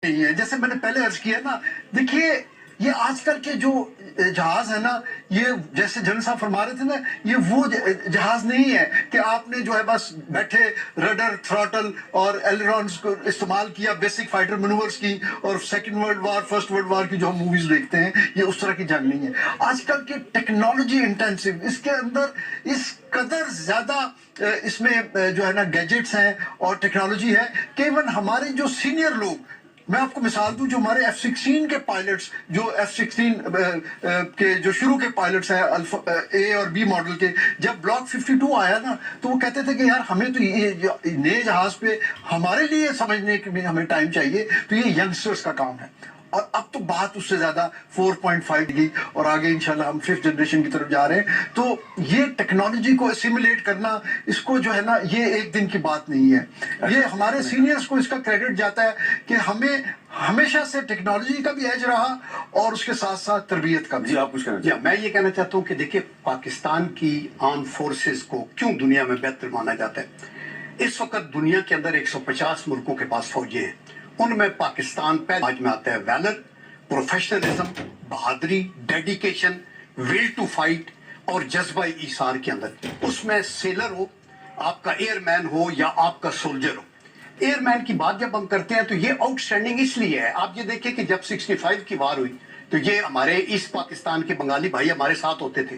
نہیں ہے. جیسے میں نے پہلے عرض کیا نا، دیکھیے یہ آج کل کے جو جہاز ہے نا، یہ جیسے جنرل صاحب فرما رہے تھے نا، یہ وہ جہاز نہیں ہے کہ آپ نے جو ہے بس بیٹھے رڈر تھراٹل اور ایلرونز کو استعمال کیا، بیسک فائٹر منورز کی، اور second world war first world war کی جو ہم موویز دیکھتے ہیں، یہ اس طرح کی جنگ نہیں ہے. آج کل کے ٹیکنالوجی انٹینسو، اس کے اندر اس قدر زیادہ اس میں جو ہے نا گیجٹس ہیں اور ٹیکنالوجی ہے کہ ایون ہمارے جو سینئر لوگ، میں آپ کو مثال دوں، جو ہمارے F-16 کے پائلٹس، جو F-16 کے جو شروع کے پائلٹس ہیں اے اور بی ماڈل کے، جب بلاک 52 آیا نا تو وہ کہتے تھے کہ یار ہمیں تو یہ نئے جہاز پہ ہمارے لیے سمجھنے کے بھی ہمیں ٹائم چاہیے، تو یہ ینگسٹرز کا کام ہے. اور اب تو بات اس سے زیادہ 4.5 گئی اور آگے انشاءاللہ ہم 5th جنریشن کی طرف جا رہے ہیں. تو یہ ٹیکنالوجی کو اسیمولیٹ کرنا، اس کو جو ہے نا، یہ ایک دن کی بات نہیں ہے. یہ ہمارے سینئرز کو اس کا کریڈٹ جاتا ہے کہ ہمیں ہمیشہ سے ٹیکنالوجی کا بھی ایج رہا اور اس کے ساتھ ساتھ تربیت کا بھی. جی آپ کچھ کہنا چاہتے میں یہ کہنا چاہتا ہوں کہ دیکھیں پاکستان کی آرم فورسز کو کیوں دنیا میں بہتر مانا جاتا ہے. اس وقت دنیا کے اندر 150 ملکوں کے پاس فوجیں ہیں. ان میں پاکستان پہلے آج میں آتا ہے ویلر، پروفیشنلزم، بہادری، ڈیڈیکیشن، ول ٹو فائٹ اور جذبہ ایثار کے اندر. اس میں سیلر ہو، آپ کا ایئر مین ہو یا آپ کا سولجر ہو. ایئر مین کی بات جب ہم کرتے ہیں تو یہ آؤٹ اسٹینڈنگ اس لیے ہے. آپ یہ دیکھیں کہ جب 65 کی وار ہوئی تو یہ ہمارے ایسٹ پاکستان کے بنگالی بھائی ہمارے ساتھ ہوتے تھے.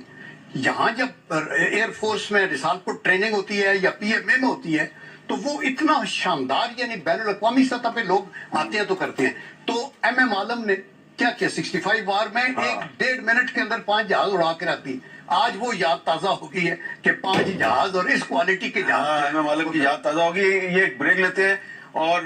یہاں جب ایئر فورس میں رسالت پور ٹریننگ ہوتی ہے یا PMA میں ہوتی ہے تو وہ اتنا شاندار، یعنی بین الاقوامی سطح پہ لوگ آتے ہیں تو کرتے ہیں. تو MM عالم نے کیا کیا 65 وار میں 1.5 منٹ کے اندر 5 جہاز اڑا کے رکھتی. آج وہ یاد تازہ ہو گئی ہے کہ 5 جہاز اور اس کوالٹی کے جہاز. MM عالم کی یاد تازہ ہوگی. یہ ایک بریک لیتے ہیں اور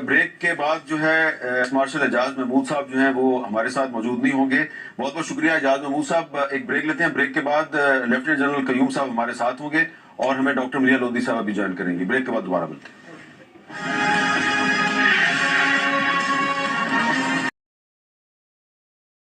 بریک کے بعد جو ہے مارشل اعجاز محمود صاحب جو ہیں وہ ہمارے ساتھ موجود نہیں ہوں گے. بہت بہت شکریہ اعجاز محمود صاحب. ایک بریک لیتے ہیں. بریک کے بعد لیفٹیننٹ جنرل قیوم صاحب ہمارے ساتھ ہوں گے اور ہمیں ڈاکٹر منیر لودھی صاحب بھی جوائن کریں گے. بریک کے بعد دوبارہ ملتے ہیں.